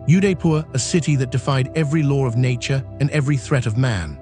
Udaipur, a city that defied every law of nature and every threat of man.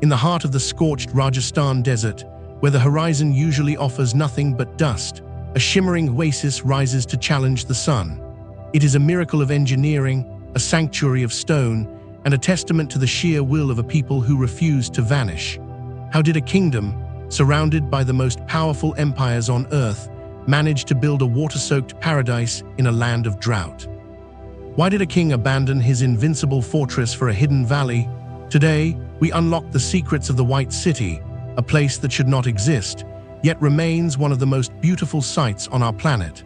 In the heart of the scorched Rajasthan desert, where the horizon usually offers nothing but dust, a shimmering oasis rises to challenge the sun. It is a miracle of engineering, a sanctuary of stone, and a testament to the sheer will of a people who refused to vanish. How did a kingdom, surrounded by the most powerful empires on earth, manage to build a water-soaked paradise in a land of drought? Why did a king abandon his invincible fortress for a hidden valley? Today, we unlock the secrets of the White City, a place that should not exist, yet remains one of the most beautiful sights on our planet.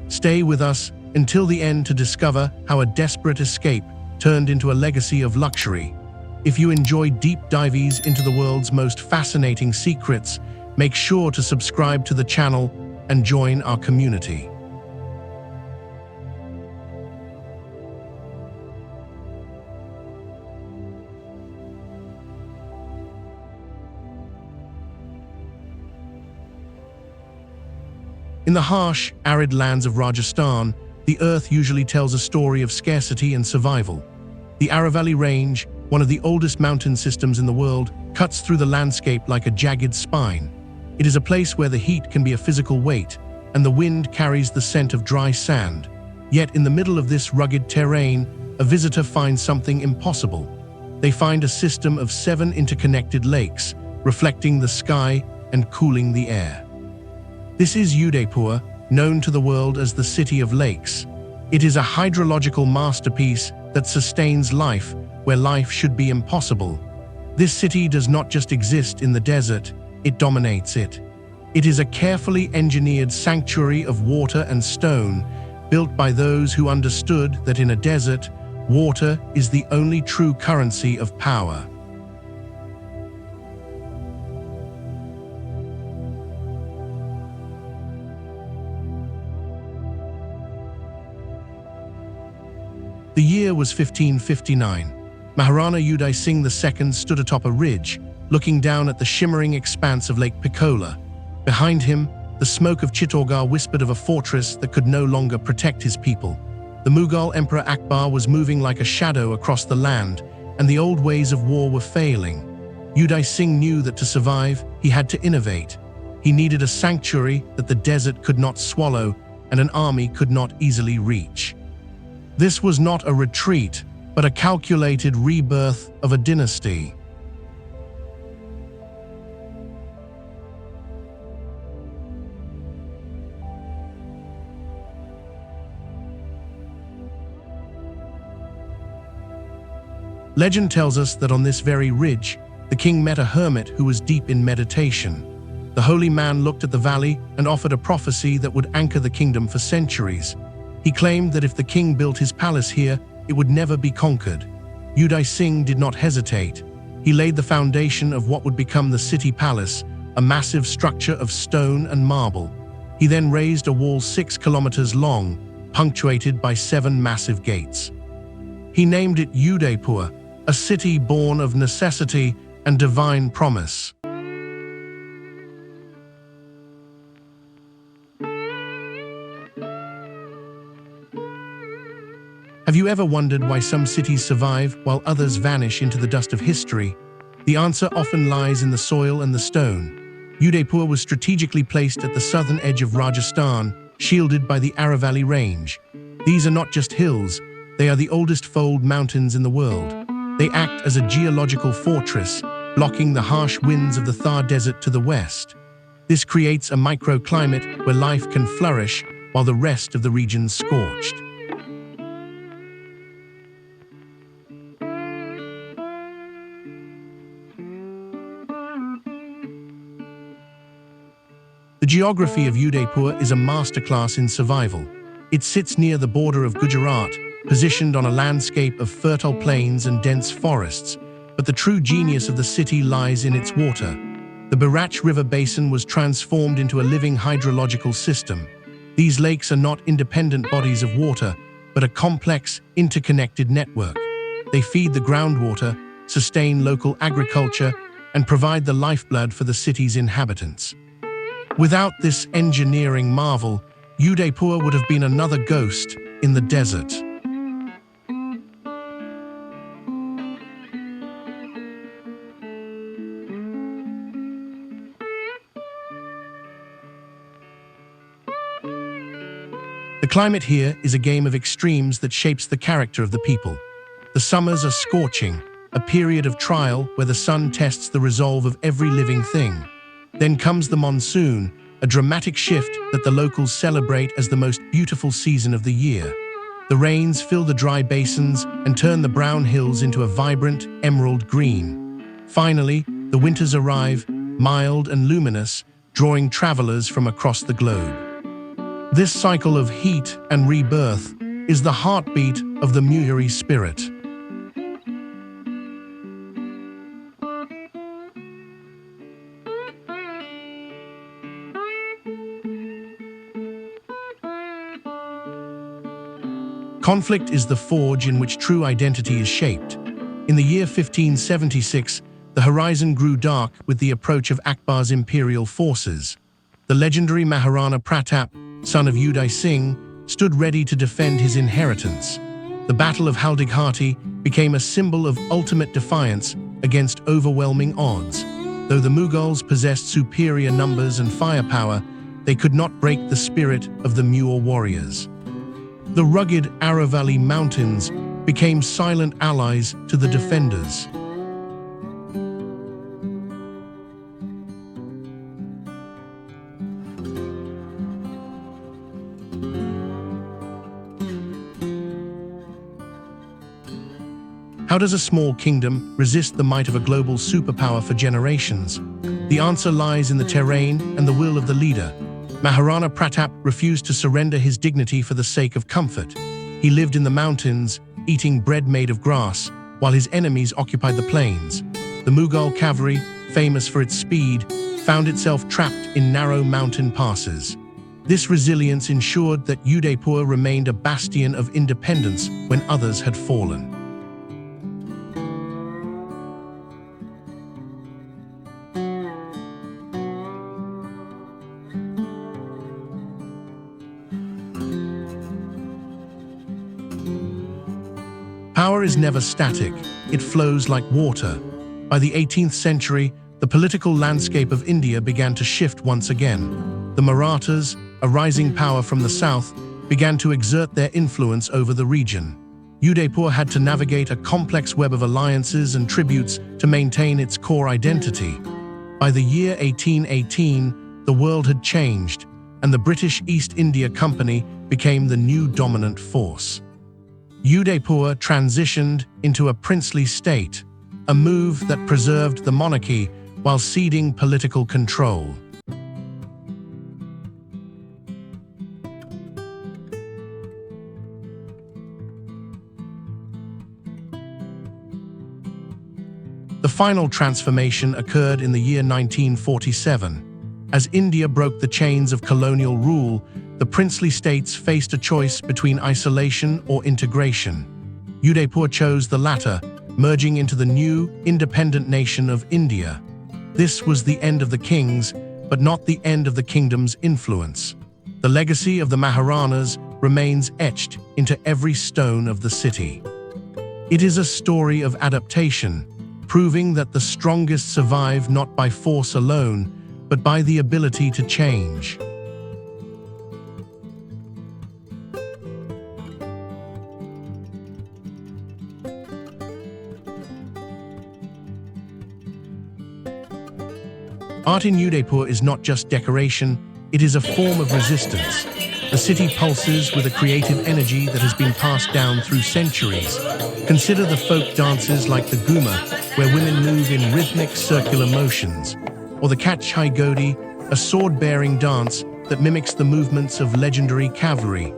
Stay with us until the end to discover how a desperate escape turned into a legacy of luxury. If you enjoy deep dives into the world's most fascinating secrets, make sure to subscribe to the channel and join our community. In the harsh, arid lands of Rajasthan, the earth usually tells a story of scarcity and survival. The Aravalli Range, one of the oldest mountain systems in the world, cuts through the landscape like a jagged spine. It is a place where the heat can be a physical weight, and the wind carries the scent of dry sand. Yet in the middle of this rugged terrain, a visitor finds something impossible. They find a system of 7 interconnected lakes, reflecting the sky and cooling the air. This is Udaipur, known to the world as the City of Lakes. It is a hydrological masterpiece that sustains life where life should be impossible. This city does not just exist in the desert, it dominates it. It is a carefully engineered sanctuary of water and stone, built by those who understood that in a desert, water is the only true currency of power. The year was 1559. Maharana Udai Singh II stood atop a ridge, looking down at the shimmering expanse of Lake Pichola. Behind him, the smoke of Chittorgarh whispered of a fortress that could no longer protect his people. The Mughal Emperor Akbar was moving like a shadow across the land, and the old ways of war were failing. Udai Singh knew that to survive, he had to innovate. He needed a sanctuary that the desert could not swallow and an army could not easily reach. This was not a retreat, but a calculated rebirth of a dynasty. Legend tells us that on this very ridge, the king met a hermit who was deep in meditation. The holy man looked at the valley and offered a prophecy that would anchor the kingdom for centuries. He claimed that if the king built his palace here, it would never be conquered. Udai Singh did not hesitate. He laid the foundation of what would become the city palace, a massive structure of stone and marble. He then raised a wall 6 kilometers long, punctuated by 7 massive gates. He named it Udaipur, a city born of necessity and divine promise. Have you ever wondered why some cities survive while others vanish into the dust of history? The answer often lies in the soil and the stone. Udaipur was strategically placed at the southern edge of Rajasthan, shielded by the Aravalli Range. These are not just hills, they are the oldest fold mountains in the world. They act as a geological fortress, blocking the harsh winds of the Thar Desert to the west. This creates a microclimate where life can flourish while the rest of the region's scorched. The geography of Udaipur is a masterclass in survival. It sits near the border of Gujarat, positioned on a landscape of fertile plains and dense forests, but the true genius of the city lies in its water. The Barach River basin was transformed into a living hydrological system. These lakes are not independent bodies of water, but a complex, interconnected network. They feed the groundwater, sustain local agriculture, and provide the lifeblood for the city's inhabitants. Without this engineering marvel, Udaipur would have been another ghost in the desert. The climate here is a game of extremes that shapes the character of the people. The summers are scorching, a period of trial where the sun tests the resolve of every living thing. Then comes the monsoon, a dramatic shift that the locals celebrate as the most beautiful season of the year. The rains fill the dry basins and turn the brown hills into a vibrant emerald green. Finally, the winters arrive, mild and luminous, drawing travelers from across the globe. This cycle of heat and rebirth is the heartbeat of the Mewari spirit. Conflict is the forge in which true identity is shaped. In the year 1576, the horizon grew dark with the approach of Akbar's imperial forces. The legendary Maharana Pratap, son of Udai Singh, stood ready to defend his inheritance. The Battle of Haldighati became a symbol of ultimate defiance against overwhelming odds. Though the Mughals possessed superior numbers and firepower, they could not break the spirit of the Mewar warriors. The rugged Aravalli Mountains became silent allies to the defenders. How does a small kingdom resist the might of a global superpower for generations? The answer lies in the terrain and the will of the leader. Maharana Pratap refused to surrender his dignity for the sake of comfort. He lived in the mountains, eating bread made of grass, while his enemies occupied the plains. The Mughal cavalry, famous for its speed, found itself trapped in narrow mountain passes. This resilience ensured that Udaipur remained a bastion of independence when others had fallen. Power is never static, it flows like water. By the 18th century, the political landscape of India began to shift once again. The Marathas, a rising power from the south, began to exert their influence over the region. Udaipur had to navigate a complex web of alliances and tributes to maintain its core identity. By the year 1818, the world had changed, and the British East India Company became the new dominant force. Udaipur transitioned into a princely state, a move that preserved the monarchy while ceding political control. The final transformation occurred in the year 1947. As India broke the chains of colonial rule, the princely states faced a choice between isolation or integration. Udaipur chose the latter, merging into the new, independent nation of India. This was the end of the kings, but not the end of the kingdom's influence. The legacy of the Maharanas remains etched into every stone of the city. It is a story of adaptation, proving that the strongest survive not by force alone, but by the ability to change. Art in Udaipur is not just decoration, it is a form of resistance. The city pulses with a creative energy that has been passed down through centuries. Consider the folk dances like the Ghumar, where women move in rhythmic circular motions, or the Kachhai Godi, a sword-bearing dance that mimics the movements of legendary cavalry.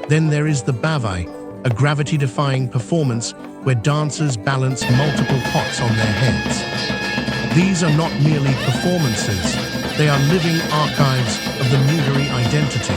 Then there is the Bavai, a gravity-defying performance where dancers balance multiple pots on their heads. These are not merely performances, they are living archives of the Mewari identity.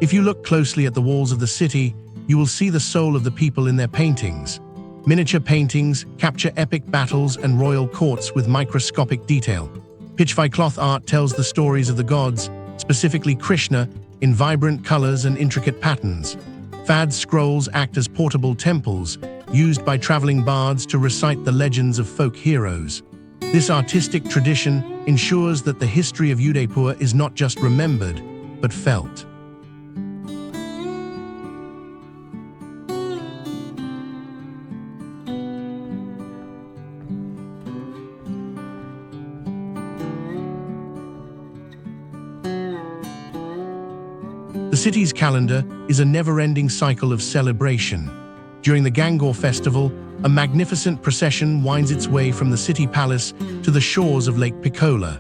If you look closely at the walls of the city, you will see the soul of the people in their paintings. Miniature paintings capture epic battles and royal courts with microscopic detail. Pitchfai cloth art tells the stories of the gods, specifically Krishna, in vibrant colors and intricate patterns. Fad scrolls act as portable temples, used by traveling bards to recite the legends of folk heroes. This artistic tradition ensures that the history of Udaipur is not just remembered, but felt. The city's calendar is a never-ending cycle of celebration. During the Gangaur festival, a magnificent procession winds its way from the city palace to the shores of Lake Pichola.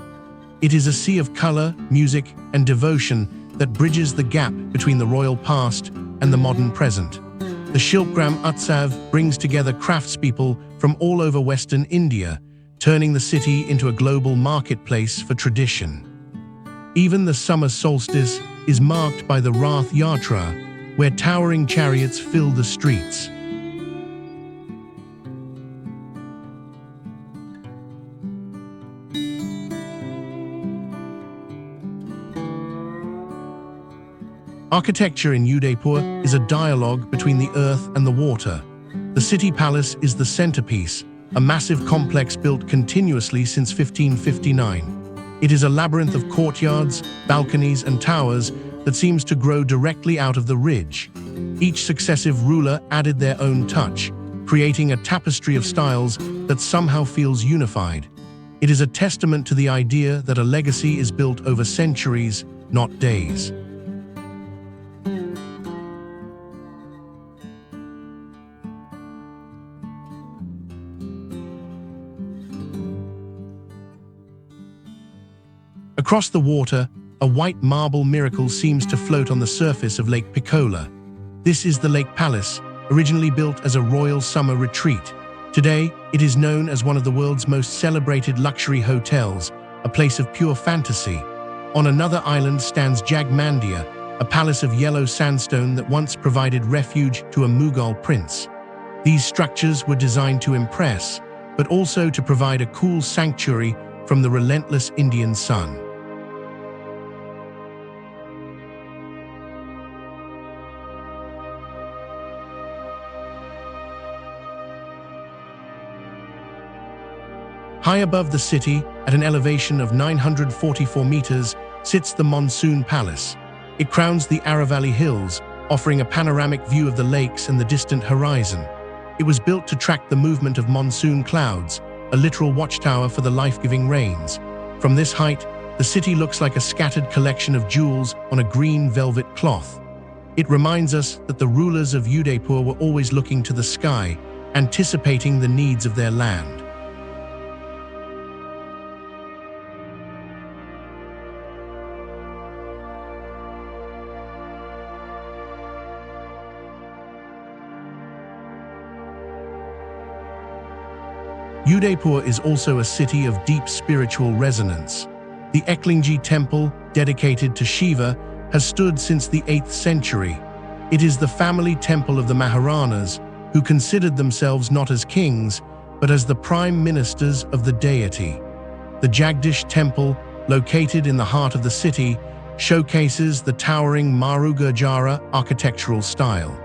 It is a sea of color, music, and devotion that bridges the gap between the royal past and the modern present. The Shilpgram Utsav brings together craftspeople from all over Western India, turning the city into a global marketplace for tradition. Even the summer solstice is marked by the Rath Yatra, where towering chariots fill the streets. Architecture in Udaipur is a dialogue between the earth and the water. The city palace is the centerpiece, a massive complex built continuously since 1559. It is a labyrinth of courtyards, balconies, and towers that seems to grow directly out of the ridge. Each successive ruler added their own touch, creating a tapestry of styles that somehow feels unified. It is a testament to the idea that a legacy is built over centuries, not days. Across the water, a white marble miracle seems to float on the surface of Lake Pichola. This is the Lake Palace, originally built as a royal summer retreat. Today, it is known as one of the world's most celebrated luxury hotels, a place of pure fantasy. On another island stands Jagmandir, a palace of yellow sandstone that once provided refuge to a Mughal prince. These structures were designed to impress, but also to provide a cool sanctuary from the relentless Indian sun. High above the city, at an elevation of 944 meters, sits the Monsoon Palace. It crowns the Aravalli Hills, offering a panoramic view of the lakes and the distant horizon. It was built to track the movement of monsoon clouds, a literal watchtower for the life-giving rains. From this height, the city looks like a scattered collection of jewels on a green velvet cloth. It reminds us that the rulers of Udaipur were always looking to the sky, anticipating the needs of their land. Udaipur is also a city of deep spiritual resonance. The Eklingi temple, dedicated to Shiva, has stood since the 8th century. It is the family temple of the Maharanas, who considered themselves not as kings, but as the prime ministers of the deity. The Jagdish temple, located in the heart of the city, showcases the towering Marugurjara architectural style.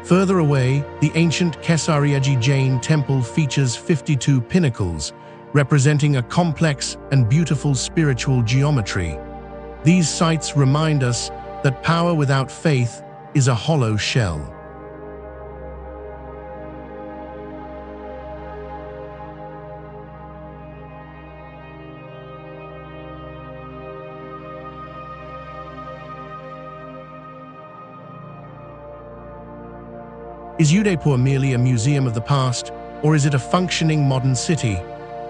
Further away, the ancient Kesariaji Jain temple features 52 pinnacles, representing a complex and beautiful spiritual geometry. These sites remind us that power without faith is a hollow shell. Is Udaipur merely a museum of the past, or is it a functioning modern city?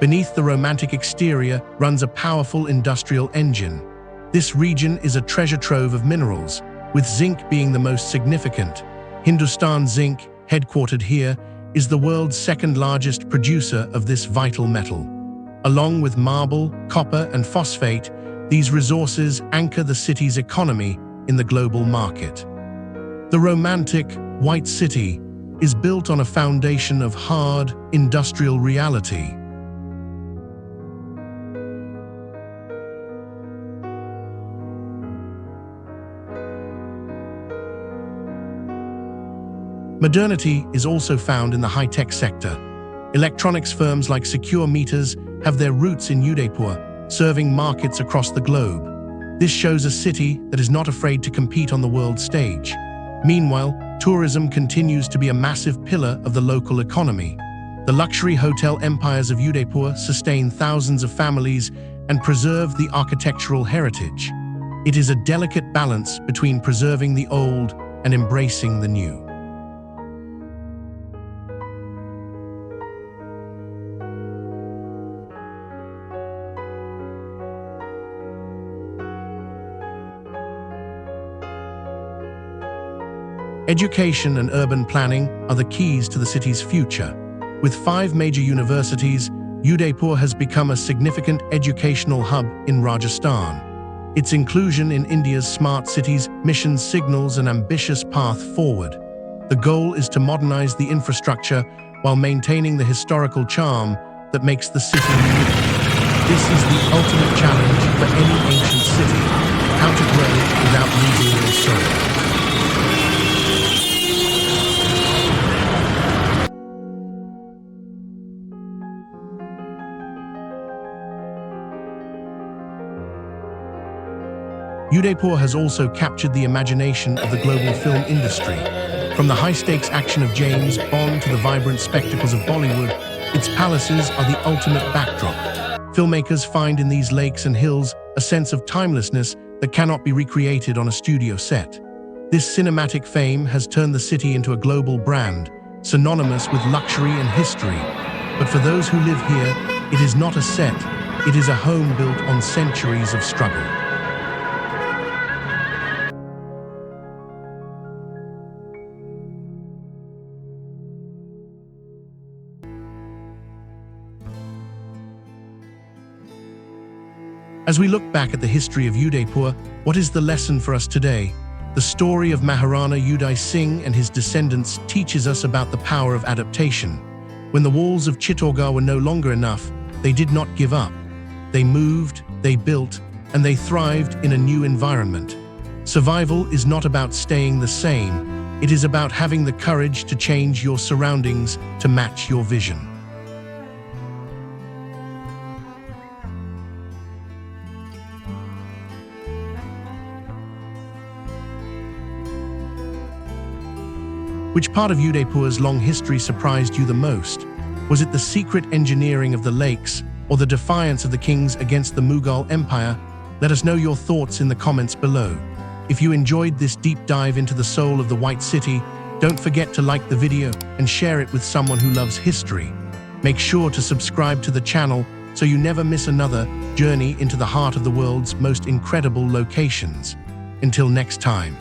Beneath the romantic exterior runs a powerful industrial engine. This region is a treasure trove of minerals, with zinc being the most significant. Hindustan Zinc, headquartered here, is the world's second-largest producer of this vital metal. Along with marble, copper, and phosphate, these resources anchor the city's economy in the global market. The romantic, White City is built on a foundation of hard, industrial reality. Modernity is also found in the high-tech sector. Electronics firms like Secure Meters have their roots in Udaipur, serving markets across the globe. This shows a city that is not afraid to compete on the world stage. Meanwhile, tourism continues to be a massive pillar of the local economy. The luxury hotel empires of Udaipur sustain thousands of families and preserve the architectural heritage. It is a delicate balance between preserving the old and embracing the new. Education and urban planning are the keys to the city's future. With 5 major universities, Udaipur has become a significant educational hub in Rajasthan. Its inclusion in India's smart cities mission signals an ambitious path forward. The goal is to modernize the infrastructure while maintaining the historical charm that makes the city unique. This is the ultimate challenge for any ancient city: how to grow without losing your soul. Udaipur has also captured the imagination of the global film industry. From the high-stakes action of James Bond to the vibrant spectacles of Bollywood, its palaces are the ultimate backdrop. Filmmakers find in these lakes and hills a sense of timelessness that cannot be recreated on a studio set. This cinematic fame has turned the city into a global brand, synonymous with luxury and history. But for those who live here, it is not a set, it is a home built on centuries of struggle. As we look back at the history of Udaipur, what is the lesson for us today? The story of Maharana Udai Singh and his descendants teaches us about the power of adaptation. When the walls of Chittorgarh were no longer enough, they did not give up. They moved, they built, and they thrived in a new environment. Survival is not about staying the same. It is about having the courage to change your surroundings to match your vision. Which part of Udaipur's long history surprised you the most? Was it the secret engineering of the lakes or the defiance of the kings against the Mughal Empire? Let us know your thoughts in the comments below. If you enjoyed this deep dive into the soul of the White City, don't forget to like the video and share it with someone who loves history. Make sure to subscribe to the channel so you never miss another journey into the heart of the world's most incredible locations. Until next time.